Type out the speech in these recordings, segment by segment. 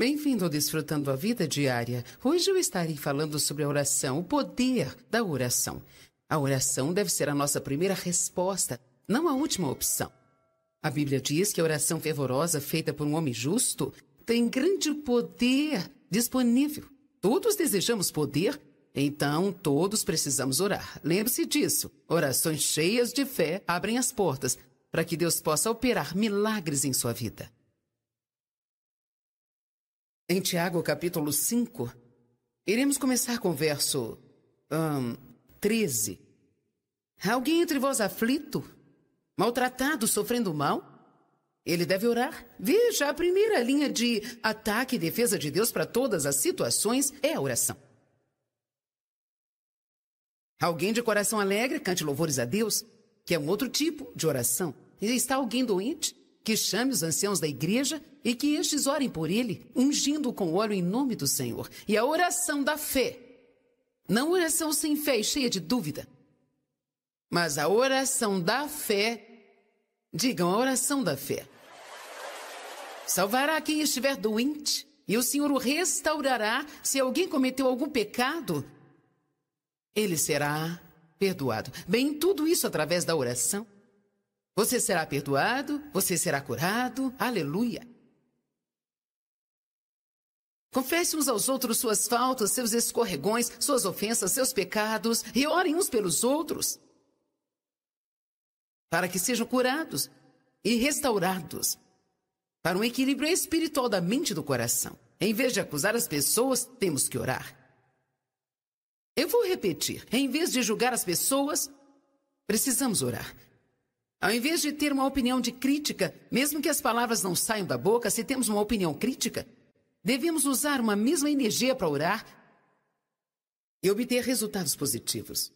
Bem-vindo ao Desfrutando a Vida Diária. Hoje eu estarei falando sobre a oração, o poder da oração. A oração deve ser a nossa primeira resposta, não a última opção. A Bíblia diz que a oração fervorosa feita por um homem justo tem grande poder disponível. Todos desejamos poder, então todos precisamos orar. Lembre-se disso. Orações cheias de fé abrem as portas para que Deus possa operar milagres em sua vida. Em Tiago, capítulo 5, iremos começar com o verso 13. Alguém entre vós aflito, maltratado, sofrendo mal? Ele deve orar. Veja, a primeira linha de ataque e defesa de Deus para todas as situações é a oração. Alguém de coração alegre, cante louvores a Deus, que é um outro tipo de oração. E está alguém doente? Que chame os anciãos da igreja e que estes orem por ele, ungindo com óleo em nome do Senhor. E a oração da fé, não oração sem fé e cheia de dúvida, mas a oração da fé, digam a oração da fé, salvará quem estiver doente e o Senhor o restaurará. Se alguém cometeu algum pecado, ele será perdoado. Bem, tudo isso através da oração. Você será perdoado, você será curado. Aleluia. Confesse uns aos outros suas faltas, seus escorregões, suas ofensas, seus pecados, e orem uns pelos outros, para que sejam curados e restaurados para um equilíbrio espiritual da mente e do coração. Em vez de acusar as pessoas, temos que orar. Eu vou repetir. Em vez de julgar as pessoas, precisamos orar. Ao invés de ter uma opinião de crítica, mesmo que as palavras não saiam da boca, se temos uma opinião crítica, devemos usar uma mesma energia para orar e obter resultados positivos.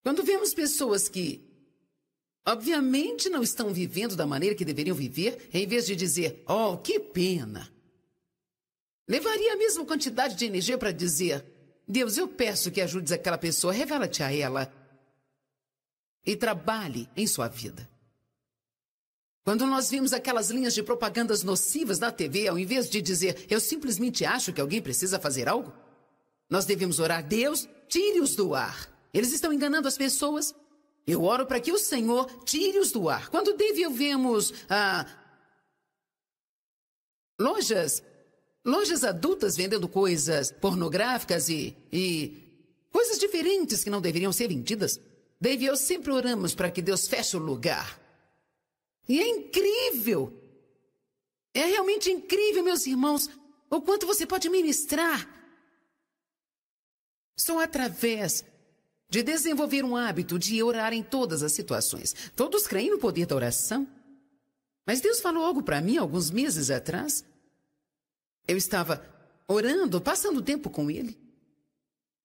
Quando vemos pessoas que, obviamente, não estão vivendo da maneira que deveriam viver, em vez de dizer, oh, que pena, levaria a mesma quantidade de energia para dizer, Deus, eu peço que ajudes aquela pessoa, revela-te a ela e trabalhe em sua vida. Quando nós vimos aquelas linhas de propagandas nocivas na TV, ao invés de dizer, eu simplesmente acho que alguém precisa fazer algo, nós devemos orar, Deus, tire-os do ar. Eles estão enganando as pessoas. Eu oro para que o Senhor tire-os do ar. Quando vemos lojas adultas vendendo coisas pornográficas e coisas diferentes que não deveriam ser vendidas, Dave e eu sempre oramos para que Deus feche o lugar. E é incrível. É realmente incrível, meus irmãos, o quanto você pode ministrar. Só através de desenvolver um hábito de orar em todas as situações. Todos creem no poder da oração. Mas Deus falou algo para mim alguns meses atrás. Eu estava orando, passando tempo com Ele.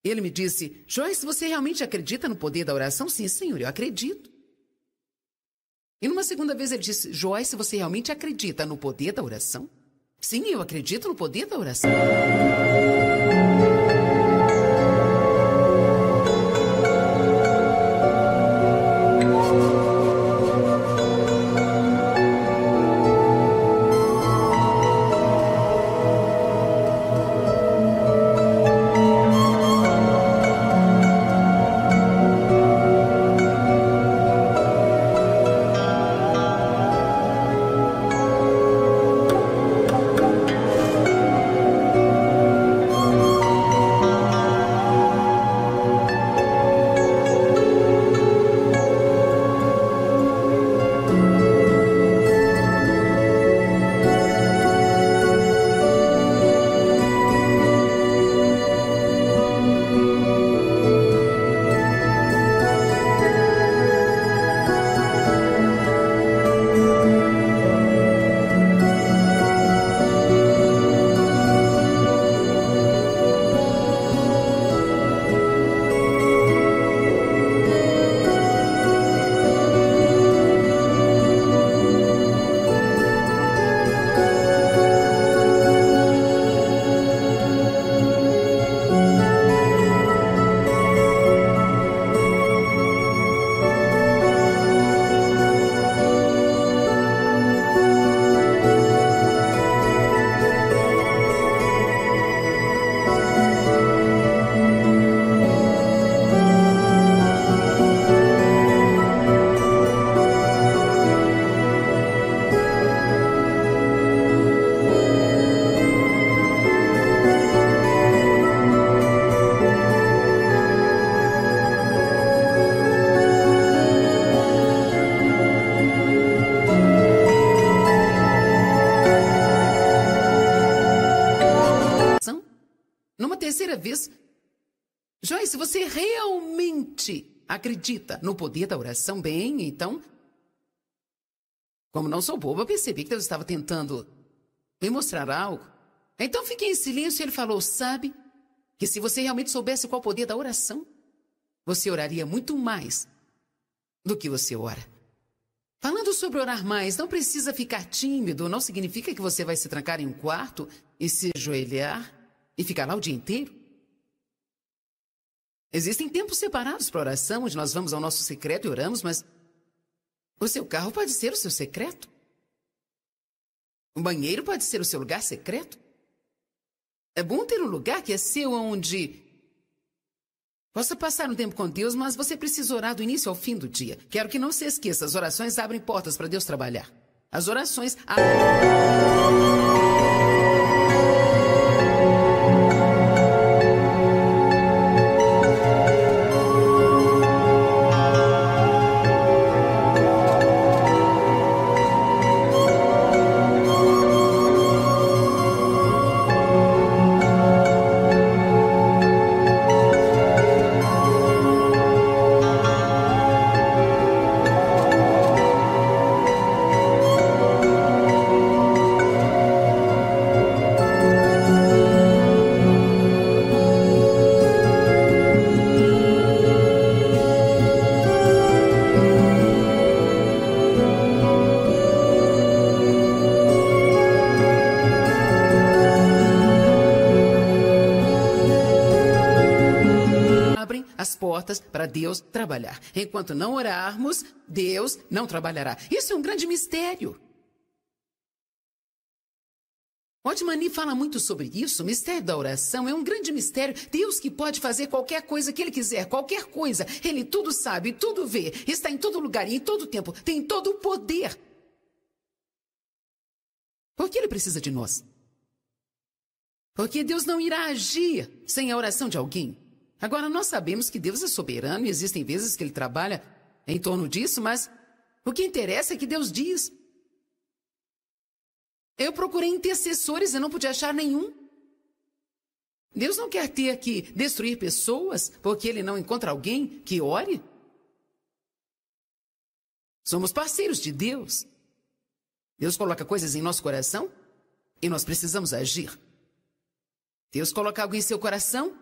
Ele me disse, Joyce, você realmente acredita no poder da oração? Sim, Senhor, eu acredito. E numa segunda vez ele disse, Joyce, você realmente acredita no poder da oração? Sim, eu acredito no poder da oração. você realmente acredita no poder da oração, bem, então, como não sou boba, percebi que Deus estava tentando me mostrar algo. Então fiquei em silêncio e ele falou, sabe, que se você realmente soubesse qual é o poder da oração, você oraria muito mais do que você ora. Falando sobre orar mais, não precisa ficar tímido, não significa que você vai se trancar em um quarto e se ajoelhar e ficar lá o dia inteiro. Existem tempos separados para oração, onde nós vamos ao nosso secreto e oramos, mas o seu carro pode ser o seu secreto. O banheiro pode ser o seu lugar secreto. É bom ter um lugar que é seu, onde possa passar um tempo com Deus, mas você precisa orar do início ao fim do dia. Quero que não se esqueça, as orações abrem portas para Deus trabalhar. As orações as portas para Deus trabalhar. Enquanto não orarmos, Deus não trabalhará. Isso é um grande mistério. Otmani fala muito sobre isso. O mistério da oração é um grande mistério. Deus que pode fazer qualquer coisa que Ele quiser, qualquer coisa. Ele tudo sabe, tudo vê, está em todo lugar e em todo tempo. Tem todo o poder. Por que Ele precisa de nós? Porque Deus não irá agir sem a oração de alguém. Agora, nós sabemos que Deus é soberano e existem vezes que Ele trabalha em torno disso, mas o que interessa é que Deus diz. Eu procurei intercessores e não pude achar nenhum. Deus não quer ter que destruir pessoas porque Ele não encontra alguém que ore. Somos parceiros de Deus. Deus coloca coisas em nosso coração e nós precisamos agir. Deus coloca algo em seu coração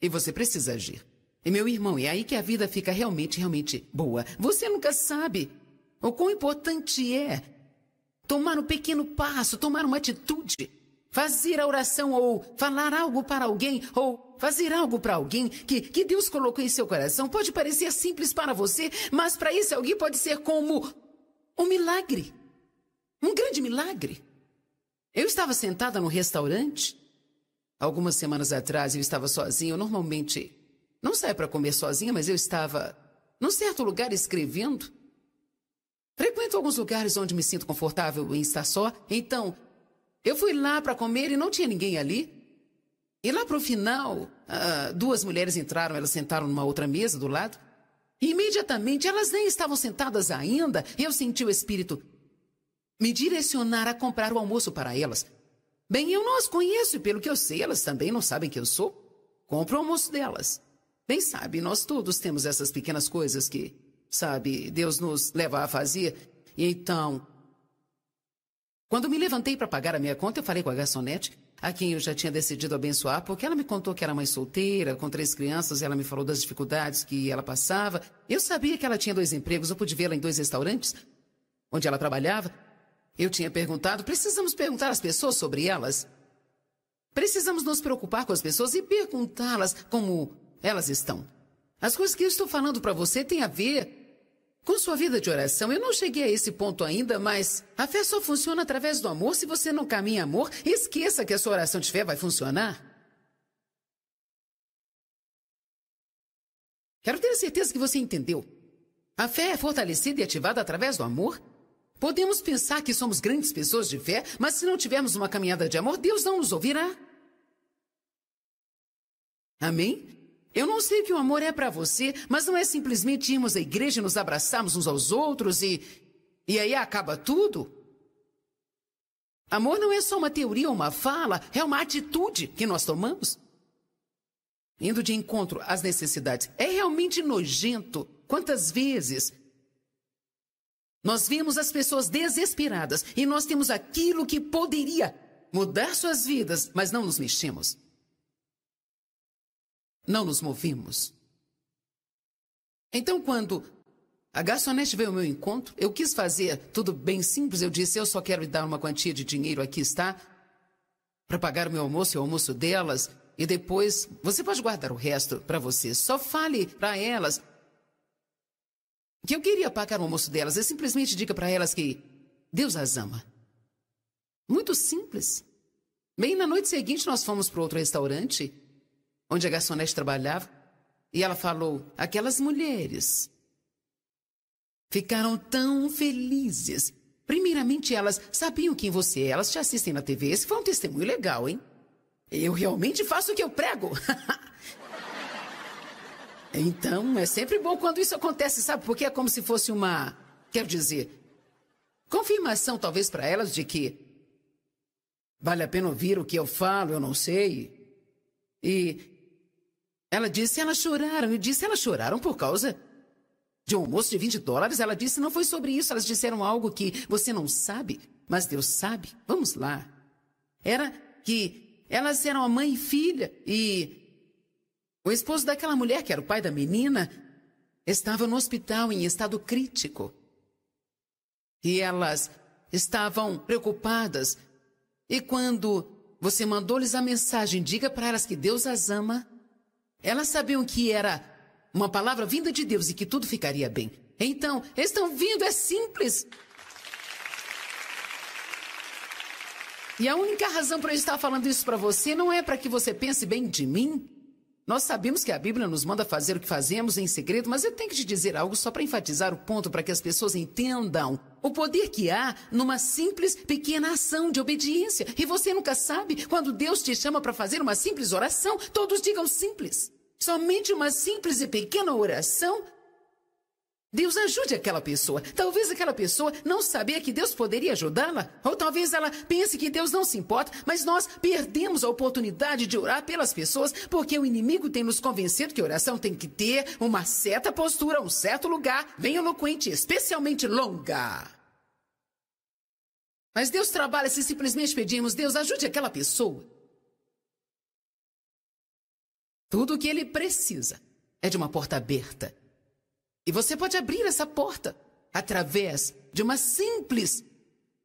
e você precisa agir. E meu irmão, é aí que a vida fica realmente boa. Você nunca sabe o quão importante é tomar um pequeno passo, tomar uma atitude, fazer a oração ou falar algo para alguém ou fazer algo para alguém que Deus colocou em seu coração. Pode parecer simples para você, mas para esse alguém pode ser como um milagre. Um grande milagre. Eu estava sentada no restaurante. Algumas semanas atrás eu estava sozinha. Eu normalmente não saio para comer sozinha, mas eu estava num certo lugar escrevendo. Frequento alguns lugares onde me sinto confortável em estar só. Então, eu fui lá para comer e não tinha ninguém ali. E lá para o final, duas mulheres entraram, elas sentaram numa outra mesa do lado. E imediatamente, elas nem estavam sentadas ainda, eu senti o Espírito me direcionar a comprar o almoço para elas. Bem, eu não as conheço e pelo que eu sei, elas também não sabem quem eu sou. Compro o almoço delas. Bem, sabe, nós todos temos essas pequenas coisas que, sabe, Deus nos leva a fazer. E então, quando me levantei para pagar a minha conta, eu falei com a garçonete, a quem eu já tinha decidido abençoar, porque ela me contou que era mãe solteira, com 3 crianças, e ela me falou das dificuldades que ela passava. Eu sabia que ela tinha 2 empregos, eu pude vê-la em 2 restaurantes, onde ela trabalhava. Eu tinha perguntado, precisamos perguntar às pessoas sobre elas. Precisamos nos preocupar com as pessoas e perguntá-las como elas estão. As coisas que eu estou falando para você têm a ver com sua vida de oração. Eu não cheguei a esse ponto ainda, mas a fé só funciona através do amor. Se você não caminha em amor, esqueça que a sua oração de fé vai funcionar. Quero ter certeza que você entendeu. A fé é fortalecida e ativada através do amor. Podemos pensar que somos grandes pessoas de fé, mas se não tivermos uma caminhada de amor, Deus não nos ouvirá. Amém? Eu não sei o que o amor é para você, mas não é simplesmente irmos à igreja e nos abraçarmos uns aos outros e aí acaba tudo. Amor não é só uma teoria ou uma fala, é uma atitude que nós tomamos. indo de encontro às necessidades. É realmente nojento. Quantas vezes nós vemos as pessoas desesperadas e nós temos aquilo que poderia mudar suas vidas, mas não nos mexemos. Não nos movemos. Então, quando a garçonete veio ao meu encontro, eu quis fazer tudo bem simples. Eu disse, eu só quero lhe dar uma quantia de dinheiro, aqui está, para pagar o meu almoço e o almoço delas. E depois, você pode guardar o resto para você. Só fale para elas que eu queria pagar o almoço delas. E simplesmente diga para elas que Deus as ama. Muito simples. Bem, na noite seguinte, nós fomos para outro restaurante, onde a garçonete trabalhava. E ela falou, aquelas mulheres ficaram tão felizes. Primeiramente, elas sabiam quem você é. Elas te assistem na TV. Esse foi um testemunho legal, hein? Eu realmente faço o que eu prego. Então, é sempre bom quando isso acontece, sabe? Porque é como se fosse uma, quero dizer, confirmação talvez para elas de que vale a pena ouvir o que eu falo, eu não sei. E ela disse, elas choraram. Eu disse, elas choraram por causa de um almoço de $20. Ela disse, não foi sobre isso. Elas disseram algo que você não sabe, mas Deus sabe. Vamos lá. Era que elas eram a mãe e filha, e o esposo daquela mulher, que era o pai da menina, estava no hospital em estado crítico. E elas estavam preocupadas. E quando você mandou-lhes a mensagem, diga para elas que Deus as ama, elas sabiam que era uma palavra vinda de Deus e que tudo ficaria bem. Então, estão vindo, é simples. E a única razão para eu estar falando isso para você não é para que você pense bem de mim. Nós sabemos que a Bíblia nos manda fazer o que fazemos em segredo, mas eu tenho que te dizer algo só para enfatizar o ponto, para que as pessoas entendam o poder que há numa simples, pequena ação de obediência. E você nunca sabe, quando Deus te chama para fazer uma simples oração, todos digam simples. Somente uma simples e pequena oração, Deus ajude aquela pessoa. Talvez aquela pessoa não sabia que Deus poderia ajudá-la. Ou talvez ela pense que Deus não se importa. Mas nós perdemos a oportunidade de orar pelas pessoas porque o inimigo tem nos convencido que a oração tem que ter uma certa postura, um certo lugar, bem eloquente, especialmente longa. Mas Deus trabalha se simplesmente pedirmos, Deus ajude aquela pessoa. Tudo o que ele precisa é de uma porta aberta. E você pode abrir essa porta através de uma simples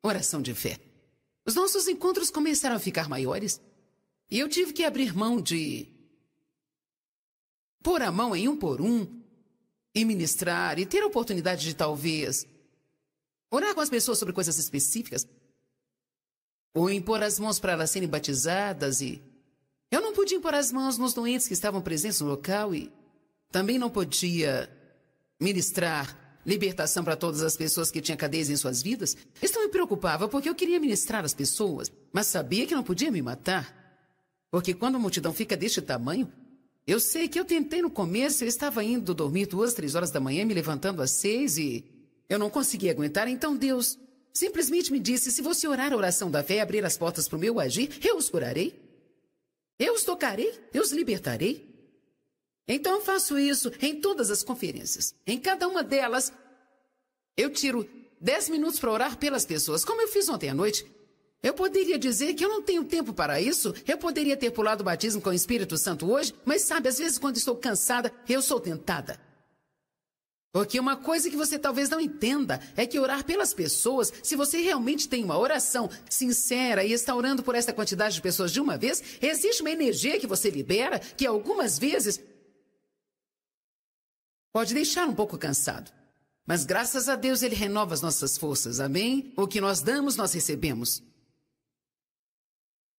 oração de fé. Os nossos encontros começaram a ficar maiores e eu tive que abrir mão de pôr a mão em um por um e ministrar e ter a oportunidade de talvez orar com as pessoas sobre coisas específicas ou impor as mãos para elas serem batizadas. E eu não podia impor as mãos nos doentes que estavam presentes no local e também não podia ministrar libertação para todas as pessoas que tinham cadeias em suas vidas. Isso me preocupava porque eu queria ministrar as pessoas, mas sabia que não podia me matar. Porque quando a multidão fica deste tamanho, eu sei que eu tentei no começo, eu estava indo dormir 2, 3 horas da manhã, me levantando às 6 e eu não conseguia aguentar. Então Deus simplesmente me disse, se você orar a oração da fé e abrir as portas para o meu agir, eu os curarei, eu os tocarei, eu os libertarei. Então eu faço isso em todas as conferências. Em cada uma delas, eu tiro 10 minutos para orar pelas pessoas. Como eu fiz ontem à noite, eu poderia dizer que eu não tenho tempo para isso. Eu poderia ter pulado o batismo com o Espírito Santo hoje, mas sabe, às vezes quando estou cansada, eu sou tentada. Porque uma coisa que você talvez não entenda é que orar pelas pessoas, se você realmente tem uma oração sincera e está orando por essa quantidade de pessoas de uma vez, existe uma energia que você libera que algumas vezes pode deixar um pouco cansado. Mas graças a Deus ele renova as nossas forças, amém? O que nós damos, nós recebemos.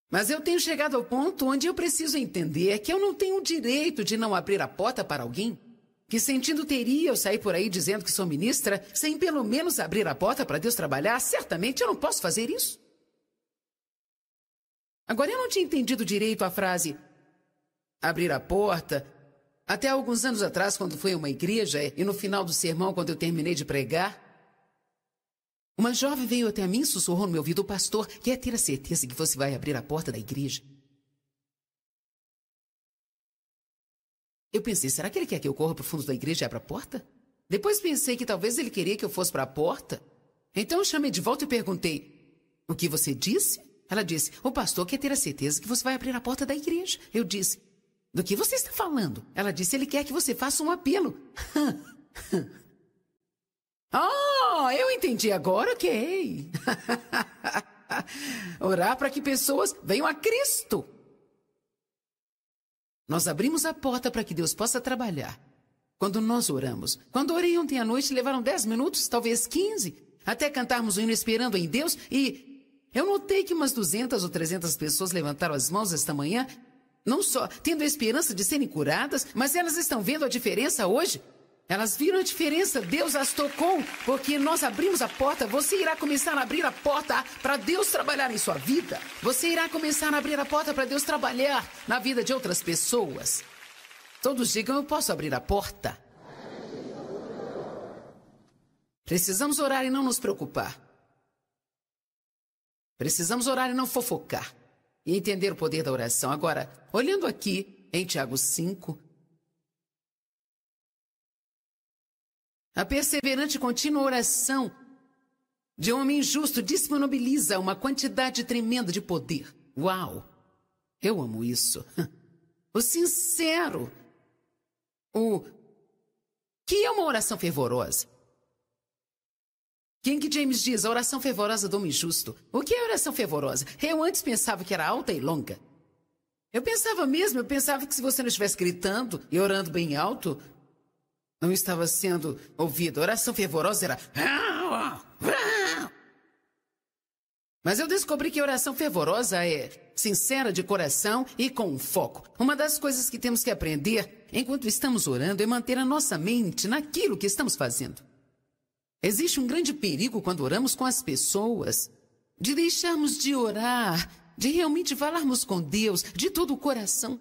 Mas eu tenho chegado ao ponto onde eu preciso entender que eu não tenho o direito de não abrir a porta para alguém. Que sentido teria eu sair por aí dizendo que sou ministra, sem pelo menos abrir a porta para Deus trabalhar? Certamente eu não posso fazer isso. Agora, eu não tinha entendido direito a frase abrir a porta. Até alguns anos atrás, quando fui a uma igreja, e no final do sermão, quando eu terminei de pregar, uma jovem veio até mim e sussurrou no meu ouvido, o pastor quer ter a certeza que você vai abrir a porta da igreja. Eu pensei, será que ele quer que eu corra para o fundo da igreja e abra a porta? Depois pensei que talvez ele queria que eu fosse para a porta. Então eu chamei de volta e perguntei, o que você disse? Ela disse, o pastor quer ter a certeza que você vai abrir a porta da igreja. Eu disse, do que você está falando? Ela disse, ele quer que você faça um apelo. Ah, eu entendi agora, ok. Orar para que pessoas venham a Cristo. Nós abrimos a porta para que Deus possa trabalhar. Quando nós oramos. Quando orei ontem à noite, levaram 10 minutos, talvez 15, até cantarmos o hino esperando em Deus. E eu notei que umas 200 ou 300 pessoas levantaram as mãos esta manhã, não só tendo a esperança de serem curadas, mas elas estão vendo a diferença hoje. Elas viram a diferença, Deus as tocou, porque nós abrimos a porta. Você irá começar a abrir a porta para Deus trabalhar em sua vida. Você irá começar a abrir a porta para Deus trabalhar na vida de outras pessoas. Todos digam, eu posso abrir a porta. Precisamos orar e não nos preocupar. Precisamos orar e não fofocar. E entender o poder da oração. Agora, olhando aqui em Tiago 5... a perseverante e contínua oração de um homem justo disponibiliza uma quantidade tremenda de poder. Uau! Eu amo isso. O sincero. O que é uma oração fervorosa? King James diz, a oração fervorosa do homem justo. O que é oração fervorosa? Eu antes pensava que era alta e longa. Eu pensava que se você não estivesse gritando e orando bem alto, não estava sendo ouvido. A oração fervorosa era... Mas eu descobri que a oração fervorosa é sincera de coração e com foco. Uma das coisas que temos que aprender enquanto estamos orando é manter a nossa mente naquilo que estamos fazendo. Existe um grande perigo quando oramos com as pessoas, de deixarmos de orar, de realmente falarmos com Deus de todo o coração.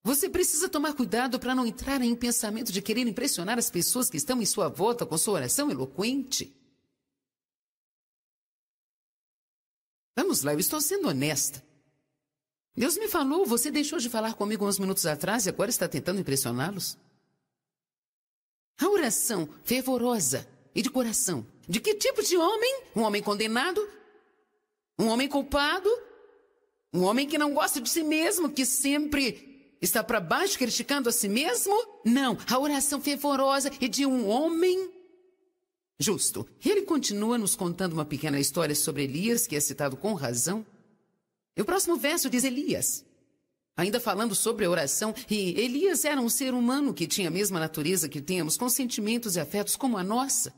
Você precisa tomar cuidado para não entrar em pensamento de querer impressionar as pessoas que estão em sua volta com sua oração eloquente. Vamos lá, eu estou sendo honesta. Deus me falou, você deixou de falar comigo uns minutos atrás e agora está tentando impressioná-los? A oração fervorosa e de coração. De que tipo de homem? Um homem condenado? Um homem culpado? Um homem que não gosta de si mesmo, que sempre está para baixo criticando a si mesmo? Não, a oração fervorosa é de um homem justo. Ele continua nos contando uma pequena história sobre Elias, que é citado com razão. E o próximo verso diz Elias, ainda falando sobre a oração, e Elias era um ser humano que tinha a mesma natureza que temos, com sentimentos e afetos como a nossa.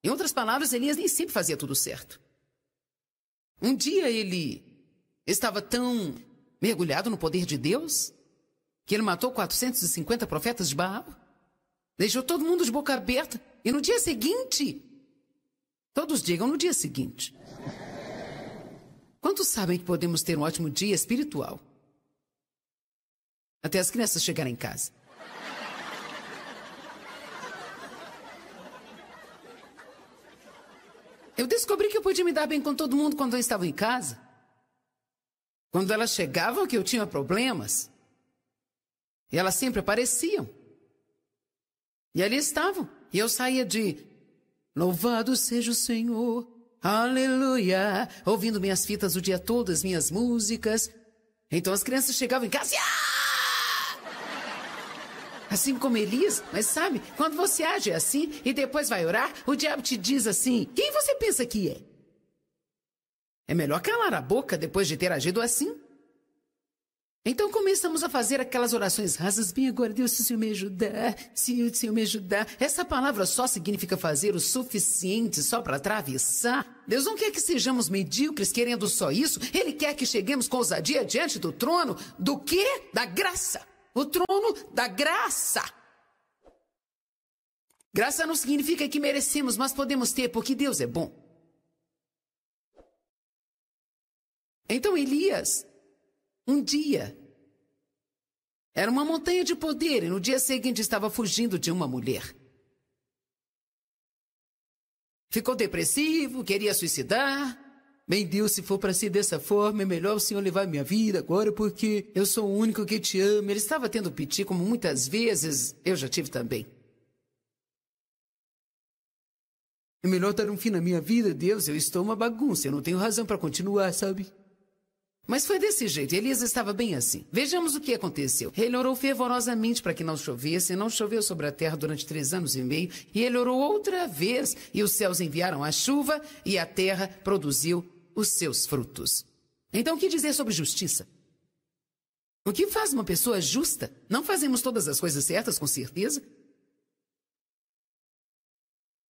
Em outras palavras, Elias nem sempre fazia tudo certo. Um dia ele estava tão mergulhado no poder de Deus que ele matou 450 profetas de Baal, deixou todo mundo de boca aberta, e no dia seguinte, todos digam no dia seguinte, quantos sabem que podemos ter um ótimo dia espiritual até as crianças chegarem em casa? Eu descobri que eu podia me dar bem com todo mundo quando eu estava em casa. Quando elas chegavam que eu tinha problemas, e elas sempre apareciam. E ali estavam. E eu saía de louvado seja o Senhor, aleluia, ouvindo minhas fitas o dia todo, as minhas músicas. Então as crianças chegavam em casa e... assim como Elias, mas sabe, quando você age assim e depois vai orar, o diabo te diz assim, quem você pensa que é? É melhor calar a boca depois de ter agido assim. Então começamos a fazer aquelas orações rasas, bem agora Deus, se o Senhor me ajudar, se o Senhor me ajudar. Essa palavra só significa fazer o suficiente só para atravessar. Deus não quer que sejamos medíocres querendo só isso. Ele quer que cheguemos com ousadia diante do trono do quê? Da graça. O trono da graça. Graça não significa que merecemos, mas podemos ter porque Deus é bom. Então Elias, um dia, era uma montanha de poder e no dia seguinte estava fugindo de uma mulher. Ficou depressivo, queria suicidar, Bem, Deus, se for para ser dessa forma, é melhor o Senhor levar minha vida agora, porque eu sou o único que te ama. Ele estava tendo piti, como muitas vezes eu já tive também. É melhor dar um fim na minha vida, Deus. Eu estou uma bagunça, eu não tenho razão para continuar, sabe? Mas foi desse jeito, Elias estava bem assim. Vejamos o que aconteceu. Ele orou fervorosamente para que não chovesse, e não choveu sobre a terra durante 3 anos e meio, e ele orou outra vez, e os céus enviaram a chuva, e a terra produziu os seus frutos. Então, o que dizer sobre justiça? O que faz uma pessoa justa? Não fazemos todas as coisas certas, com certeza.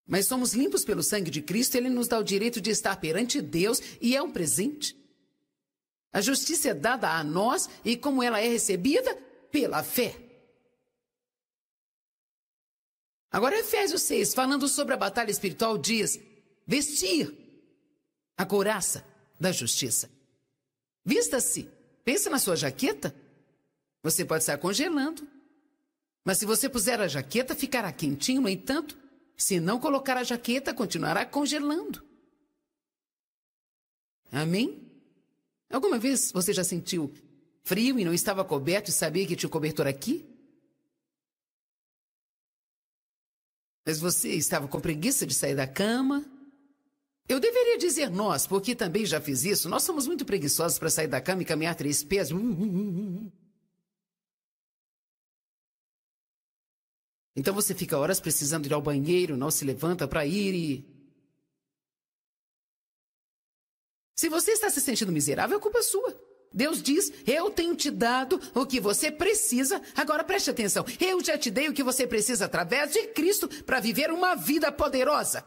Mas somos limpos pelo sangue de Cristo, Ele nos dá o direito de estar perante Deus, e é um presente. A justiça é dada a nós, e como ela é recebida? Pela fé. Agora, Efésios 6, falando sobre a batalha espiritual, diz: vestir a couraça da justiça. Vista-se. Pensa na sua jaqueta. Você pode estar congelando. Mas se você puser a jaqueta, ficará quentinho. No entanto, se não colocar a jaqueta, continuará congelando. Amém? Alguma vez você já sentiu frio e não estava coberto e sabia que tinha um cobertor aqui? Mas você estava com preguiça de sair da cama? Eu deveria dizer nós, porque também já fiz isso. Nós somos muito preguiçosos para sair da cama e caminhar 3 pés. Então você fica horas precisando ir ao banheiro, não se levanta para ir e... Se você está se sentindo miserável, é culpa sua. Deus diz: eu tenho te dado o que você precisa. Agora preste atenção. Eu já te dei o que você precisa através de Cristo para viver uma vida poderosa.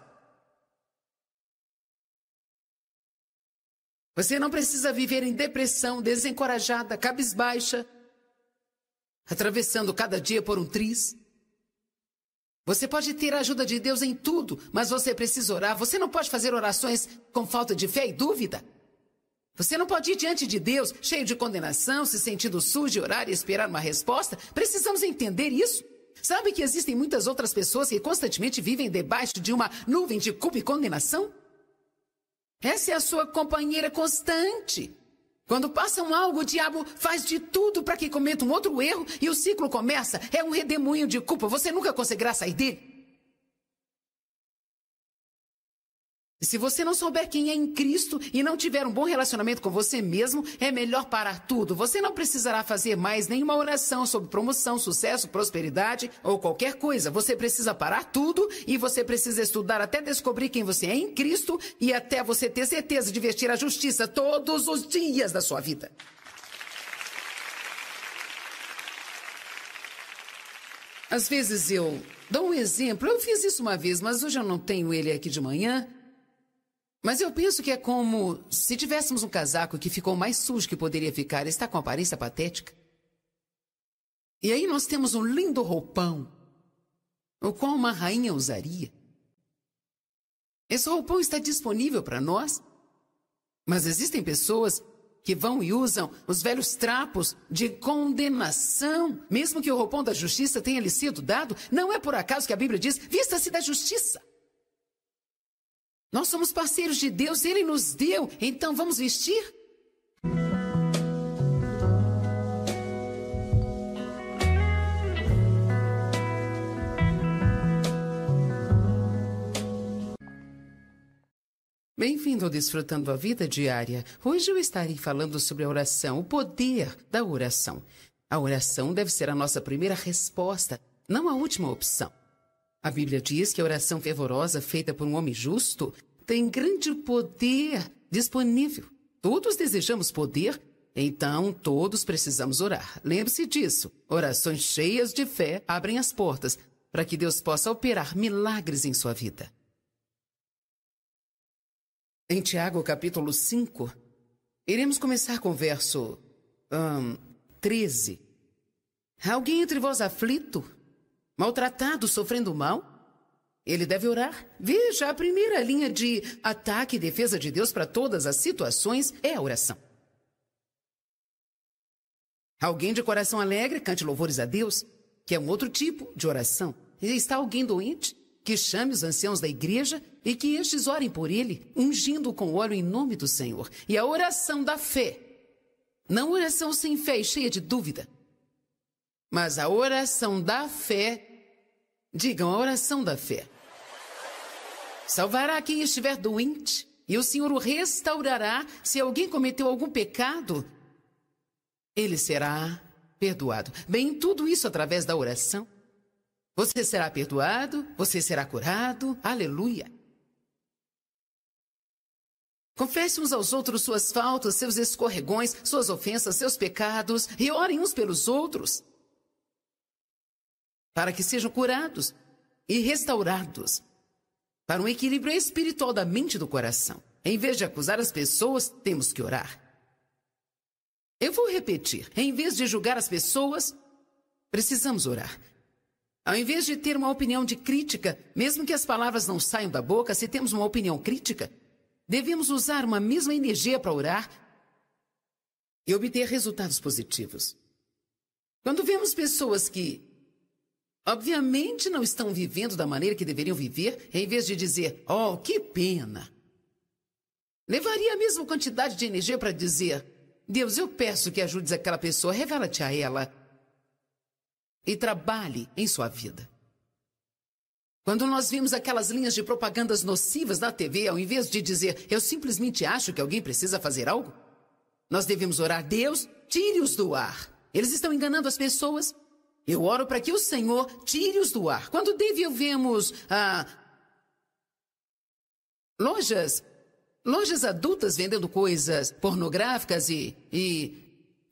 Você não precisa viver em depressão, desencorajada, cabisbaixa, atravessando cada dia por um triz. Você pode ter a ajuda de Deus em tudo, mas você precisa orar. Você não pode fazer orações com falta de fé e dúvida. Você não pode ir diante de Deus cheio de condenação, se sentindo sujo, e orar e esperar uma resposta. Precisamos entender isso. Sabe que existem muitas outras pessoas que constantemente vivem debaixo de uma nuvem de culpa e condenação? Essa é a sua companheira constante. Quando passam algo, o diabo faz de tudo para que cometa um outro erro e o ciclo começa. É um redemoinho de culpa. Você nunca conseguirá sair dele. E se você não souber quem é em Cristo e não tiver um bom relacionamento com você mesmo, é melhor parar tudo. Você não precisará fazer mais nenhuma oração sobre promoção, sucesso, prosperidade ou qualquer coisa. Você precisa parar tudo e você precisa estudar até descobrir quem você é em Cristo e até você ter certeza de vestir a justiça todos os dias da sua vida. Às vezes eu dou um exemplo. Eu fiz isso uma vez, mas hoje eu não tenho ele aqui de manhã. Mas eu penso que é como se tivéssemos um casaco que ficou mais sujo que poderia ficar, está com aparência patética. E aí nós temos um lindo roupão, o qual uma rainha usaria. Esse roupão está disponível para nós, mas existem pessoas que vão e usam os velhos trapos de condenação. Mesmo que o roupão da justiça tenha lhe sido dado, não é por acaso que a Bíblia diz: vista-se da justiça. Nós somos parceiros de Deus, Ele nos deu, então vamos vestir? Bem-vindo ao Desfrutando a Vida Diária. Hoje eu estarei falando sobre a oração, o poder da oração. A oração deve ser a nossa primeira resposta, não a última opção. A Bíblia diz que a oração fervorosa feita por um homem justo tem grande poder disponível. Todos desejamos poder, então todos precisamos orar. Lembre-se disso. Orações cheias de fé abrem as portas para que Deus possa operar milagres em sua vida. Em Tiago, capítulo 5, iremos começar com o verso 13. Há alguém entre vós aflito, maltratado, sofrendo mal? Ele deve orar. Veja, a primeira linha de ataque e defesa de Deus para todas as situações é a oração. Alguém de coração alegre, cante louvores a Deus, que é um outro tipo de oração. Está alguém doente? que chame os anciãos da igreja e que estes orem por ele, ungindo com óleo em nome do Senhor. E a oração da fé, não oração sem fé e cheia de dúvida, mas a oração da fé, digam a oração da fé, salvará quem estiver doente e o Senhor o restaurará. Se alguém cometeu algum pecado, ele será perdoado. Bem, tudo isso através da oração. Você será perdoado, você será curado. Aleluia. Confesse uns aos outros suas faltas, seus escorregões, suas ofensas, seus pecados, e orem uns pelos outros, para que sejam curados e restaurados para um equilíbrio espiritual da mente e do coração. Em vez de acusar as pessoas, temos que orar. Eu vou repetir. Em vez de julgar as pessoas, precisamos orar. Ao invés de ter uma opinião de crítica, mesmo que as palavras não saiam da boca, se temos uma opinião crítica, devemos usar uma mesma energia para orar e obter resultados positivos. Quando vemos pessoas que, obviamente, não estão vivendo da maneira que deveriam viver, em vez de dizer, oh, que pena, levaria a mesma quantidade de energia para dizer, Deus, eu peço que ajudes aquela pessoa, revela-te a ela e trabalhe em sua vida. Quando nós vimos aquelas linhas de propagandas nocivas na TV, ao invés de dizer, eu simplesmente acho que alguém precisa fazer algo, nós devemos orar, Deus, tire-os do ar. Eles estão enganando as pessoas. Eu oro para que o Senhor tire-os do ar. Quando vemos lojas adultas vendendo coisas pornográficas e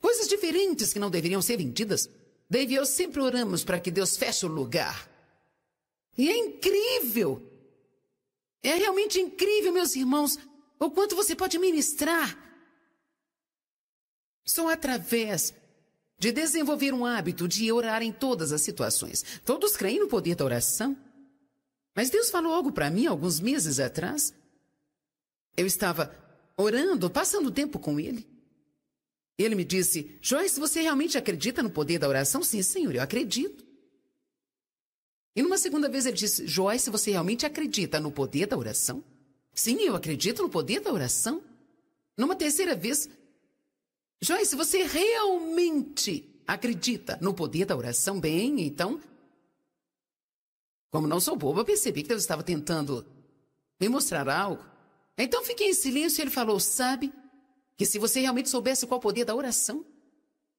coisas diferentes que não deveriam ser vendidas, Dave e eu sempre oramos para que Deus feche o lugar. E é incrível. É realmente incrível, meus irmãos, o quanto você pode ministrar. Só através de desenvolver um hábito de orar em todas as situações. Todos creem no poder da oração. Mas Deus falou algo para mim alguns meses atrás. Eu estava orando, passando tempo com Ele. Ele me disse, Joyce, você realmente acredita no poder da oração? Sim, Senhor, eu acredito. E numa segunda vez ele disse, Joyce, você realmente acredita no poder da oração? Sim, eu acredito no poder da oração. Numa terceira vez, Joyce, você realmente acredita no poder da oração? Bem, então, como não sou boba, percebi que Deus estava tentando me mostrar algo. Então fiquei em silêncio e ele falou, sabe, que se você realmente soubesse qual é o poder da oração,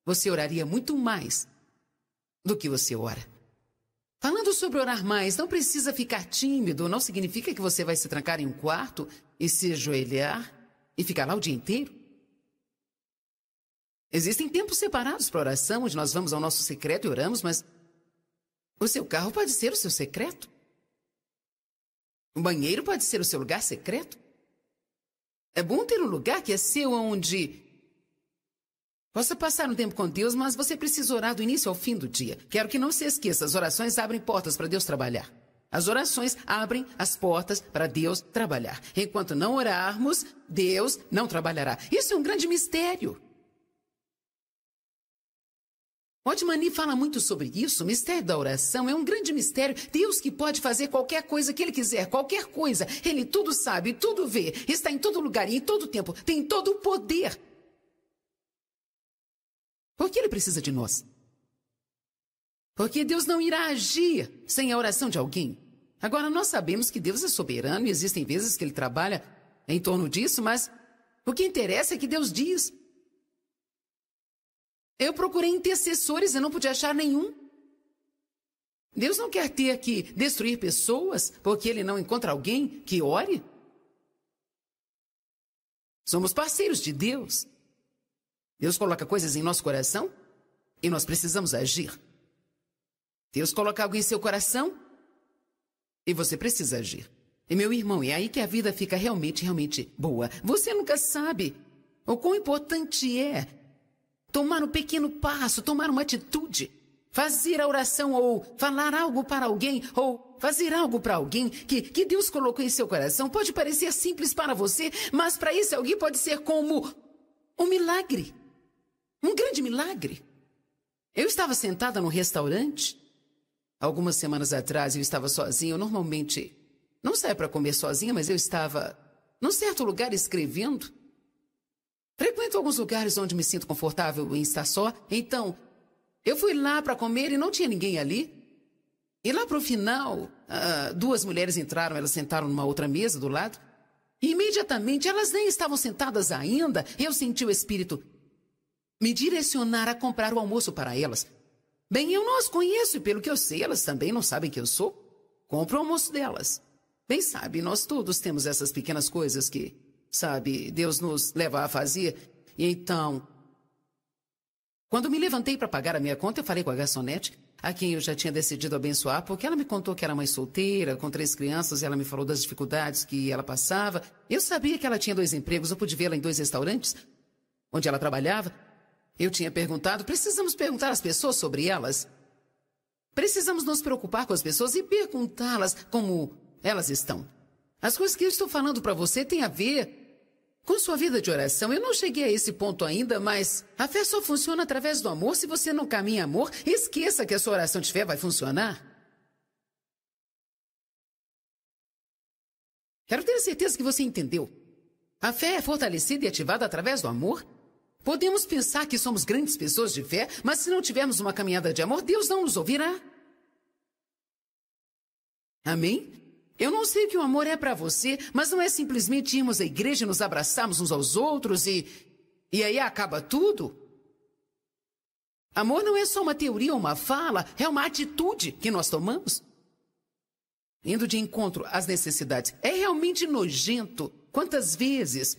você oraria muito mais do que você ora. Falando sobre orar mais, não precisa ficar tímido, não significa que você vai se trancar em um quarto e se ajoelhar e ficar lá o dia inteiro. Existem tempos separados para oração, onde nós vamos ao nosso secreto e oramos, mas o seu carro pode ser o seu secreto. O banheiro pode ser o seu lugar secreto. É bom ter um lugar que é seu, onde possa passar um tempo com Deus, mas você precisa orar do início ao fim do dia. Quero que não se esqueça, as orações abrem portas para Deus trabalhar. As orações abrem as portas para Deus trabalhar. Enquanto não orarmos, Deus não trabalhará. Isso é um grande mistério. Otmani fala muito sobre isso. O mistério da oração é um grande mistério. Deus que pode fazer qualquer coisa que Ele quiser, qualquer coisa. Ele tudo sabe, tudo vê, está em todo lugar e em todo tempo, tem todo o poder. Por que Ele precisa de nós? Porque Deus não irá agir sem a oração de alguém. Agora, nós sabemos que Deus é soberano e existem vezes que Ele trabalha em torno disso, mas o que interessa é que Deus diz. Eu procurei intercessores e não pude achar nenhum. Deus não quer ter que destruir pessoas porque Ele não encontra alguém que ore. Somos parceiros de Deus. Deus coloca coisas em nosso coração e nós precisamos agir. Deus coloca algo em seu coração e você precisa agir. E meu irmão, é aí que a vida fica realmente boa. Você nunca sabe o quão importante é tomar um pequeno passo, tomar uma atitude, fazer a oração ou falar algo para alguém ou fazer algo para alguém que Deus colocou em seu coração. Pode parecer simples para você, mas para esse alguém pode ser como um milagre, um grande milagre. Eu estava sentada num restaurante Algumas semanas atrás eu estava sozinha. Eu normalmente não saio para comer sozinha, mas eu estava num certo lugar escrevendo. Frequento alguns lugares onde me sinto confortável em estar só. Então, eu fui lá para comer e não tinha ninguém ali. E lá para o final, duas mulheres entraram, elas sentaram numa outra mesa do lado. E imediatamente, elas nem estavam sentadas ainda, eu senti o Espírito me direcionar a comprar o almoço para elas. Bem, eu não as conheço e pelo que eu sei, elas também não sabem quem eu sou. Compro o almoço delas. Bem, sabe, nós todos temos essas pequenas coisas que, sabe, Deus nos leva a fazer. E então, quando me levantei para pagar a minha conta, eu falei com a garçonete, a quem eu já tinha decidido abençoar, porque ela me contou que era mãe solteira, com 3 crianças, e ela me falou das dificuldades que ela passava. Eu sabia que ela tinha 2 empregos, eu pude vê-la em 2 restaurantes, onde ela trabalhava. Eu tinha perguntado, precisamos perguntar às pessoas sobre elas. Precisamos nos preocupar com as pessoas e perguntá-las como elas estão. As coisas que eu estou falando para você têm a ver com sua vida de oração. Eu não cheguei a esse ponto ainda, mas a fé só funciona através do amor. Se você não caminha em amor, esqueça que a sua oração de fé vai funcionar. Quero ter certeza que você entendeu. A fé é fortalecida e ativada através do amor. Podemos pensar que somos grandes pessoas de fé, mas se não tivermos uma caminhada de amor, Deus não nos ouvirá. Amém? Eu não sei o que o amor é para você, mas não é simplesmente irmos à igreja e nos abraçarmos uns aos outros e aí acaba tudo. Amor não é só uma teoria ou uma fala, é uma atitude que nós tomamos. Indo de encontro às necessidades. É realmente nojento. Quantas vezes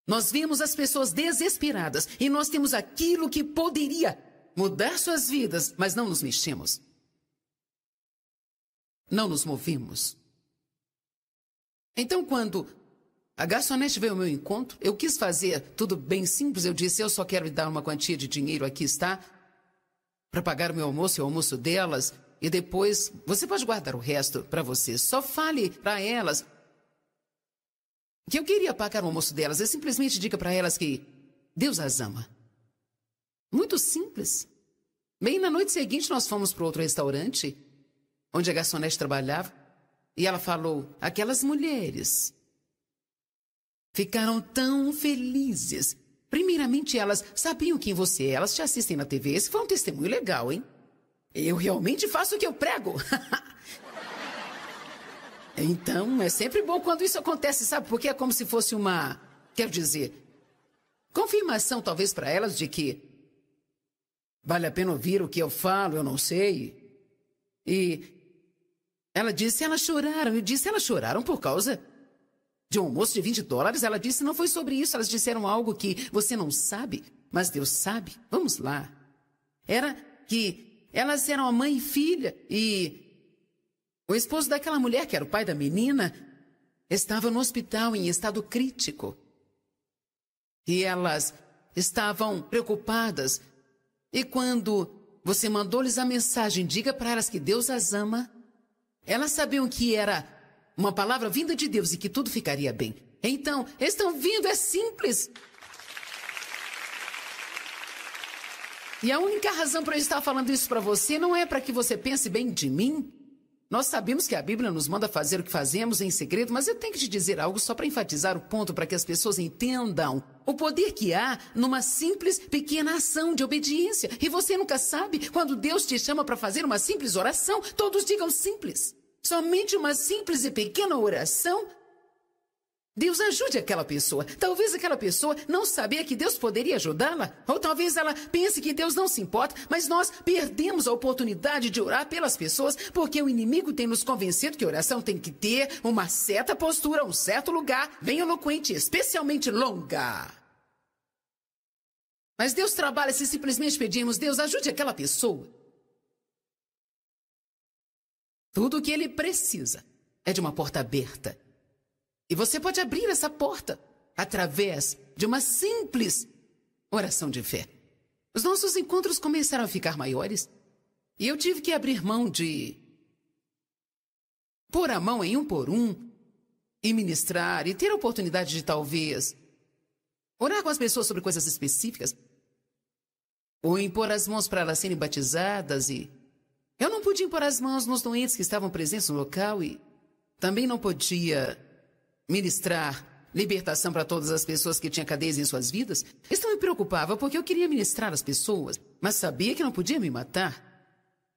nós vemos as pessoas desesperadas e nós temos aquilo que poderia mudar suas vidas, mas não nos mexemos. Não nos movemos. Então, quando a garçonete veio ao meu encontro, eu quis fazer tudo bem simples. Eu disse, eu só quero lhe dar uma quantia de dinheiro, aqui está, para pagar o meu almoço e o almoço delas. E depois, você pode guardar o resto para você. Só fale para elas que eu queria pagar o almoço delas. Eu simplesmente diga para elas que Deus as ama. Muito simples. Bem, na noite seguinte, nós fomos para outro restaurante, onde a garçonete trabalhava, e ela falou, aquelas mulheres ficaram tão felizes. Primeiramente, elas sabiam quem você é, elas te assistem na TV. Esse foi um testemunho legal, hein? Eu realmente faço o que eu prego. Então, é sempre bom quando isso acontece, sabe? Porque é como se fosse uma, quero dizer, confirmação talvez para elas de que vale a pena ouvir o que eu falo, eu não sei. E ela disse, elas choraram. Eu disse, elas choraram por causa de um almoço de $20. Ela disse, não foi sobre isso. Elas disseram algo que você não sabe, mas Deus sabe. Vamos lá. Era que elas eram a mãe e filha e o esposo daquela mulher, que era o pai da menina, estava no hospital em estado crítico. E elas estavam preocupadas. E quando você mandou-lhes a mensagem, diga para elas que Deus as ama, elas sabiam que era uma palavra vinda de Deus e que tudo ficaria bem. Então, estão vindo, é simples. E a única razão para eu estar falando isso para você não é para que você pense bem de mim. Nós sabemos que a Bíblia nos manda fazer o que fazemos em segredo, mas eu tenho que te dizer algo só para enfatizar o ponto, para que as pessoas entendam o poder que há numa simples, pequena ação de obediência. E você nunca sabe, quando Deus te chama para fazer uma simples oração, todos digam simples. Somente uma simples e pequena oração, Deus ajude aquela pessoa. Talvez aquela pessoa não sabia que Deus poderia ajudá-la. Ou talvez ela pense que Deus não se importa, mas nós perdemos a oportunidade de orar pelas pessoas porque o inimigo tem nos convencido que a oração tem que ter uma certa postura, um certo lugar, bem eloquente, especialmente longa. Mas Deus trabalha se simplesmente pedirmos, Deus ajude aquela pessoa. Tudo o que ele precisa é de uma porta aberta. E você pode abrir essa porta através de uma simples oração de fé. Os nossos encontros começaram a ficar maiores e eu tive que abrir mão de pôr a mão em um por um e ministrar e ter a oportunidade de talvez orar com as pessoas sobre coisas específicas ou impor as mãos para elas serem batizadas e Eu não podia impor as mãos nos doentes que estavam presentes no local e também não podia ministrar libertação para todas as pessoas que tinham cadeias em suas vidas. Isso me preocupava porque eu queria ministrar as pessoas, mas sabia que não podia me matar.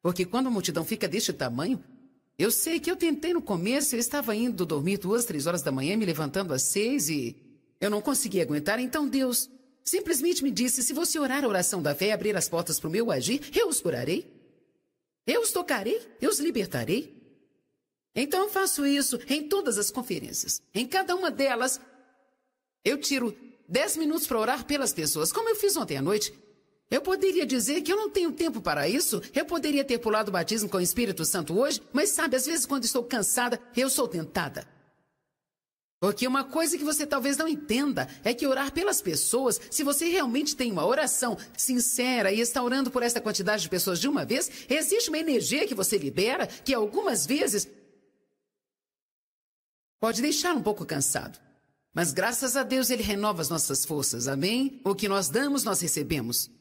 Porque quando a multidão fica deste tamanho, eu sei que eu tentei no começo, eu estava indo dormir 2, 3 horas da manhã, me levantando às 6 e eu não conseguia aguentar. Então Deus simplesmente me disse, se você orar a oração da fé e abrir as portas para o meu agir, eu os curarei. Eu os tocarei, eu os libertarei. Então eu faço isso em todas as conferências. Em cada uma delas, eu tiro 10 minutos para orar pelas pessoas, como eu fiz ontem à noite. Eu poderia dizer que eu não tenho tempo para isso. Eu poderia ter pulado o batismo com o Espírito Santo hoje, mas sabe, às vezes quando estou cansada, eu sou tentada. Porque uma coisa que você talvez não entenda é que orar pelas pessoas, se você realmente tem uma oração sincera e está orando por essa quantidade de pessoas de uma vez, existe uma energia que você libera que algumas vezes pode deixar um pouco cansado. Mas graças a Deus Ele renova as nossas forças, amém? O que nós damos, nós recebemos.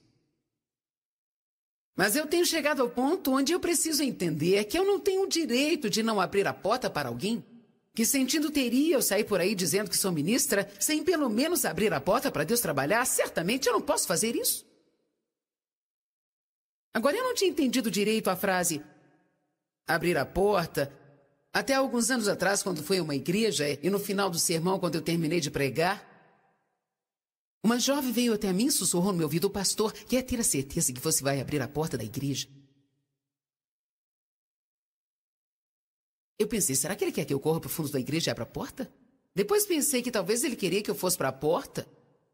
Mas eu tenho chegado ao ponto onde eu preciso entender que eu não tenho o direito de não abrir a porta para alguém. Que sentido teria eu sair por aí dizendo que sou ministra sem pelo menos abrir a porta para Deus trabalhar? Certamente eu não posso fazer isso. Agora, eu não tinha entendido direito a frase abrir a porta até alguns anos atrás, quando fui a uma igreja e no final do sermão, quando eu terminei de pregar, uma jovem veio até mim e sussurrou no meu ouvido, o pastor quer ter a certeza que você vai abrir a porta da igreja. Eu pensei, será que ele quer que eu corra para o fundo da igreja e abra a porta? Depois pensei que talvez ele queria que eu fosse para a porta.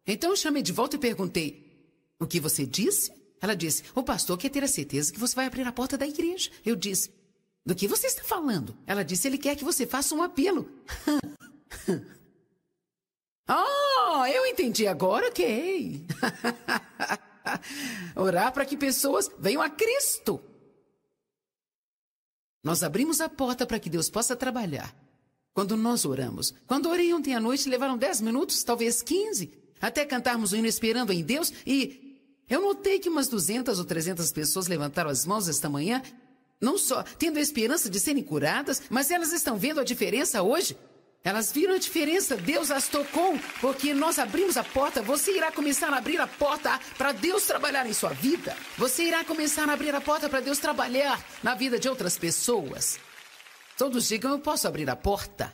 Então eu chamei de volta e perguntei, o que você disse? Ela disse, o pastor quer ter a certeza que você vai abrir a porta da igreja. Eu disse, do que você está falando? Ela disse, ele quer que você faça um apelo. Eu entendi agora, ok. Orar para que pessoas venham a Cristo. Nós abrimos a porta para que Deus possa trabalhar. Quando nós oramos. Quando orei ontem à noite, levaram 10 minutos, talvez 15, até cantarmos o hino esperando em Deus. E eu notei que umas 200 ou 300 pessoas levantaram as mãos esta manhã, não só tendo a esperança de serem curadas, mas elas estão vendo a diferença hoje. Elas viram a diferença, Deus as tocou, porque nós abrimos a porta. Você irá começar a abrir a porta para Deus trabalhar em sua vida. Você irá começar a abrir a porta para Deus trabalhar na vida de outras pessoas. Todos digam, eu posso abrir a porta.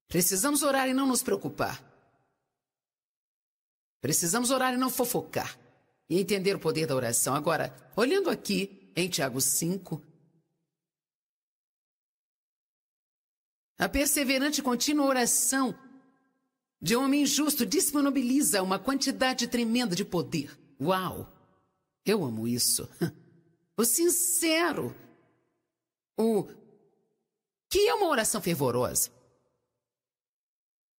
Precisamos orar e não nos preocupar. Precisamos orar e não fofocar. E entender o poder da oração. Agora, olhando aqui em Tiago 5... a perseverante e contínua oração de um homem justo disponibiliza uma quantidade tremenda de poder. Uau! Eu amo isso. O sincero. O que é uma oração fervorosa?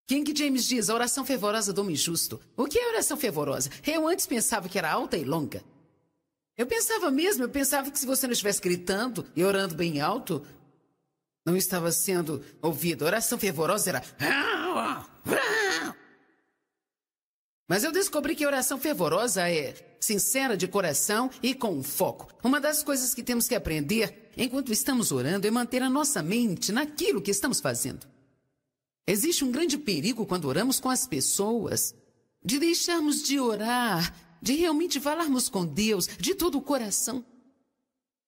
King James diz, a oração fervorosa do homem justo. O que é oração fervorosa? Eu antes pensava que era alta e longa. Eu pensava que se você não estivesse gritando e orando bem alto, não estava sendo ouvido. A oração fervorosa era... Mas eu descobri que a oração fervorosa é sincera de coração e com foco. Uma das coisas que temos que aprender enquanto estamos orando é manter a nossa mente naquilo que estamos fazendo. Existe um grande perigo quando oramos com as pessoas, de deixarmos de orar, de realmente falarmos com Deus de todo o coração.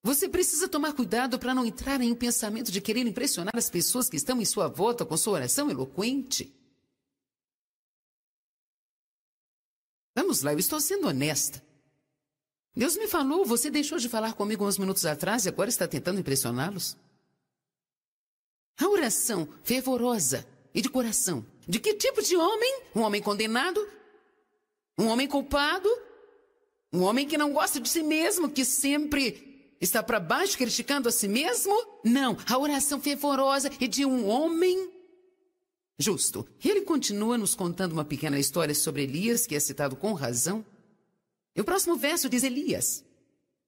Você precisa tomar cuidado para não entrar em um pensamento de querer impressionar as pessoas que estão em sua volta com sua oração eloquente. Vamos lá, eu estou sendo honesta. Deus me falou, você deixou de falar comigo uns minutos atrás e agora está tentando impressioná-los? A oração fervorosa e de coração. De que tipo de homem? Um homem condenado? Um homem culpado? Um homem que não gosta de si mesmo, que sempre está para baixo criticando a si mesmo? Não, a oração fervorosa é de um homem justo. E ele continua nos contando uma pequena história sobre Elias, que é citado com razão. E o próximo verso diz Elias,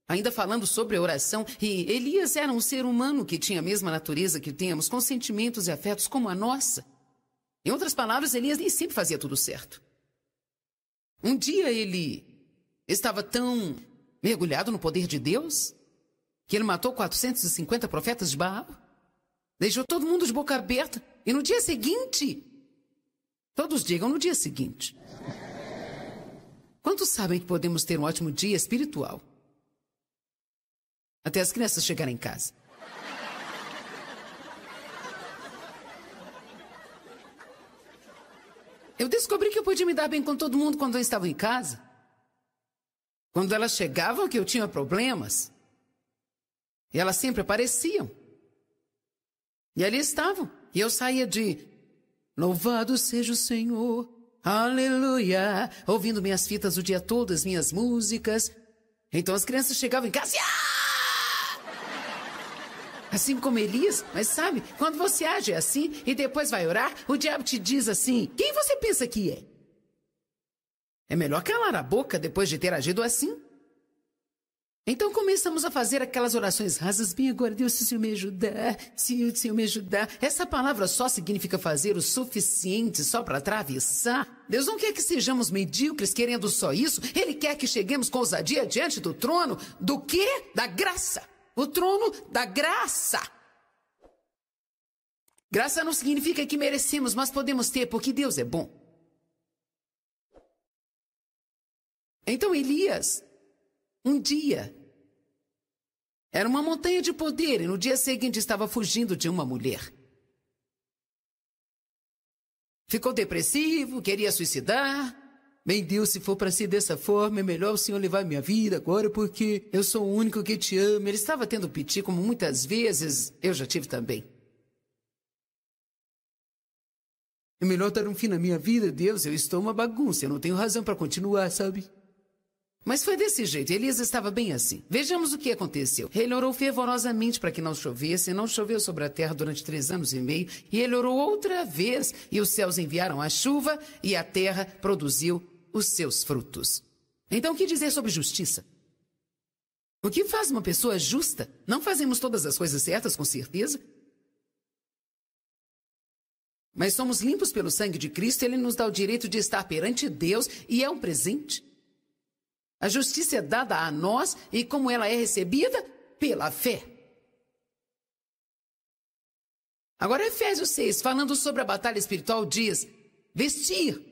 ainda falando sobre a oração, e Elias era um ser humano que tinha a mesma natureza que temos, com sentimentos e afetos como a nossa. Em outras palavras, Elias nem sempre fazia tudo certo. Um dia ele estava tão mergulhado no poder de Deus? Que ele matou 450 profetas de Baal? Deixou todo mundo de boca aberta. E no dia seguinte... Todos digam no dia seguinte. Quantos sabem que podemos ter um ótimo dia espiritual? Até as crianças chegarem em casa. Eu descobri que eu podia me dar bem com todo mundo quando eu estava em casa. Quando elas chegavam que eu tinha problemas. E elas sempre apareciam. E ali estavam. E eu saía de... Louvado seja o Senhor, aleluia. Ouvindo minhas fitas o dia todo, as minhas músicas. Então as crianças chegavam em casa e... Assim como Elias, mas sabe, quando você age assim e depois vai orar, o diabo te diz assim, quem você pensa que é? É melhor calar a boca depois de ter agido assim. Então começamos a fazer aquelas orações rasas, bem agora, Deus, se o Senhor me ajudar, se o Senhor me ajudar. Essa palavra só significa fazer o suficiente só para atravessar. Deus não quer que sejamos medíocres querendo só isso. Ele quer que cheguemos com ousadia diante do trono do quê? Da graça. O trono da graça. Graça não significa que merecemos, mas podemos ter porque Deus é bom. Então Elias, um dia, era uma montanha de poder e no dia seguinte estava fugindo de uma mulher. Ficou depressivo, queria suicidar. Bem, Deus, se for para ser dessa forma, é melhor o Senhor levar minha vida agora, porque eu sou o único que te ama. Ele estava tendo piti, como muitas vezes eu já tive também. É melhor dar um fim na minha vida, Deus. Eu estou uma bagunça, eu não tenho razão para continuar, sabe? Mas foi desse jeito, Elias estava bem assim. Vejamos o que aconteceu. Ele orou fervorosamente para que não chovesse, não choveu sobre a terra durante 3 anos e meio, e ele orou outra vez, e os céus enviaram a chuva, e a terra produziu os seus frutos. Então, o que dizer sobre justiça? O que faz uma pessoa justa? Não fazemos todas as coisas certas, com certeza. Mas somos limpos pelo sangue de Cristo, Ele nos dá o direito de estar perante Deus, e é um presente. A justiça é dada a nós, e como ela é recebida? Pela fé. Agora, Efésios 6, falando sobre a batalha espiritual, diz: vestir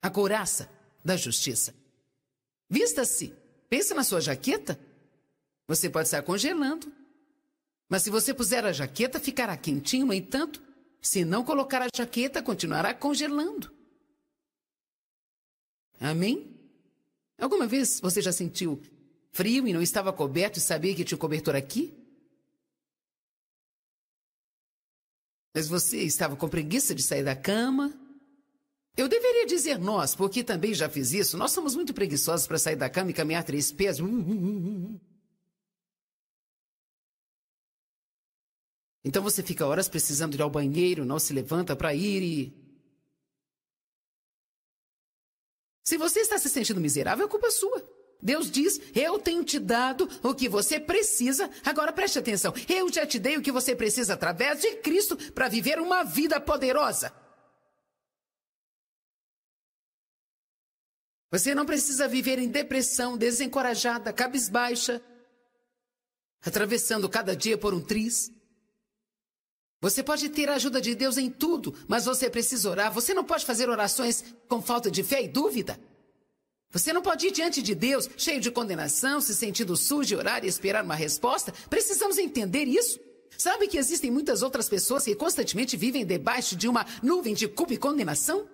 a couraça da justiça. Vista-se. Pensa na sua jaqueta. Você pode estar congelando. Mas se você puser a jaqueta, ficará quentinho. No entanto, se não colocar a jaqueta, continuará congelando. Amém? Alguma vez você já sentiu frio e não estava coberto e sabia que tinha um cobertor aqui? Mas você estava com preguiça de sair da cama? Eu deveria dizer nós, porque também já fiz isso. Nós somos muito preguiçosos para sair da cama e caminhar 3 pés. Então você fica horas precisando ir ao banheiro, não se levanta para ir e... Se você está se sentindo miserável, é culpa sua. Deus diz, eu tenho te dado o que você precisa. Agora preste atenção, eu já te dei o que você precisa através de Cristo para viver uma vida poderosa. Você não precisa viver em depressão, desencorajada, cabisbaixa, atravessando cada dia por um triz. Você pode ter a ajuda de Deus em tudo, mas você precisa orar. Você não pode fazer orações com falta de fé e dúvida. Você não pode ir diante de Deus cheio de condenação, se sentindo sujo, orar e esperar uma resposta. Precisamos entender isso. Sabe que existem muitas outras pessoas que constantemente vivem debaixo de uma nuvem de culpa e condenação?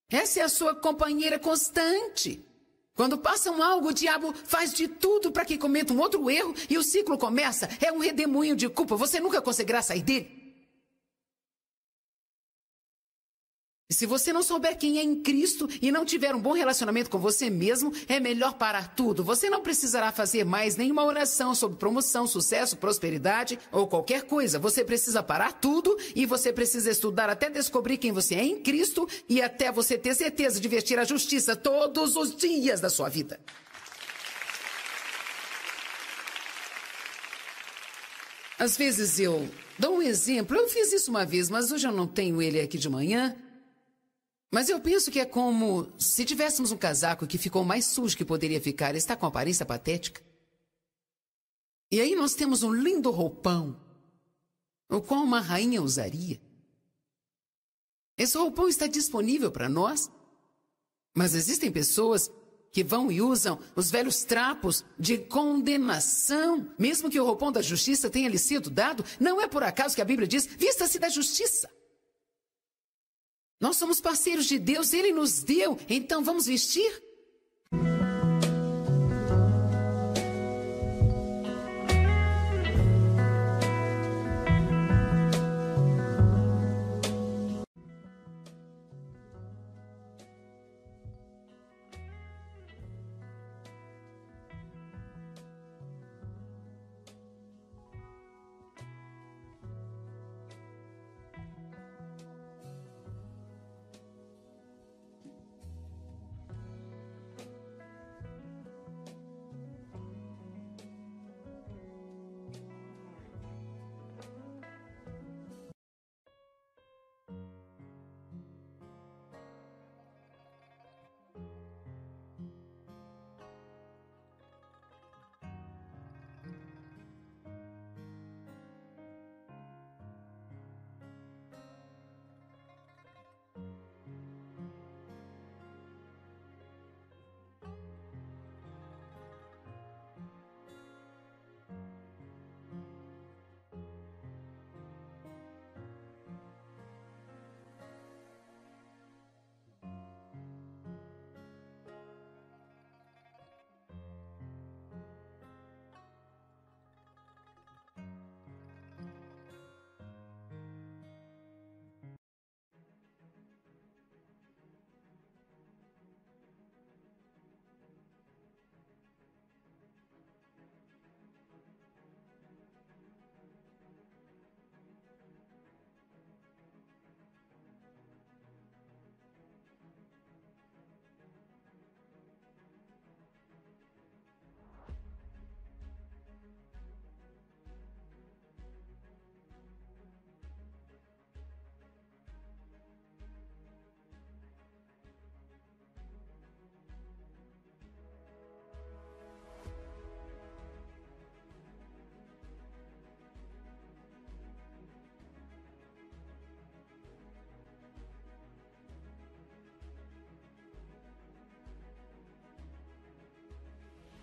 Essa é a sua companheira constante. Quando passam algo, o diabo faz de tudo para que cometa um outro erro e o ciclo começa. É um redemoinho de culpa. Você nunca conseguirá sair dele. E se você não souber quem é em Cristo e não tiver um bom relacionamento com você mesmo, é melhor parar tudo. Você não precisará fazer mais nenhuma oração sobre promoção, sucesso, prosperidade ou qualquer coisa. Você precisa parar tudo e você precisa estudar até descobrir quem você é em Cristo e até você ter certeza de vestir a justiça todos os dias da sua vida. Às vezes eu dou um exemplo. Eu fiz isso uma vez, mas hoje eu não tenho ele aqui de manhã. Mas eu penso que é como se tivéssemos um casaco que ficou mais sujo que poderia ficar, está com aparência patética. E aí nós temos um lindo roupão, o qual uma rainha usaria. Esse roupão está disponível para nós, mas existem pessoas que vão e usam os velhos trapos de condenação, mesmo que o roupão da justiça tenha lhe sido dado. Não é por acaso que a Bíblia diz, vista-se da justiça. Nós somos parceiros de Deus, Ele nos deu, então vamos vestir?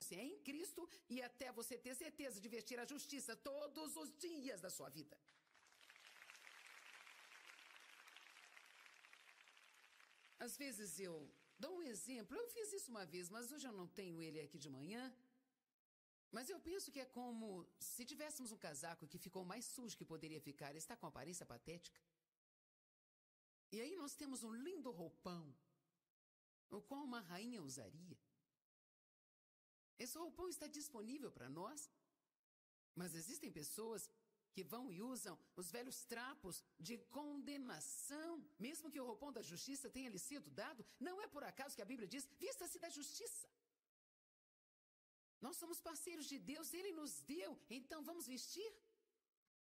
Você é em Cristo e até você ter certeza de vestir a justiça todos os dias da sua vida. Às vezes eu dou um exemplo. Eu fiz isso uma vez, mas hoje eu não tenho ele aqui de manhã. Mas eu penso que é como se tivéssemos um casaco que ficou mais sujo que poderia ficar, está com aparência patética. E aí nós temos um lindo roupão, o qual uma rainha usaria. Esse roupão está disponível para nós, mas existem pessoas que vão e usam os velhos trapos de condenação, mesmo que o roupão da justiça tenha lhe sido dado. Não é por acaso que a Bíblia diz, vista-se da justiça. Nós somos parceiros de Deus, Ele nos deu, então vamos vestir?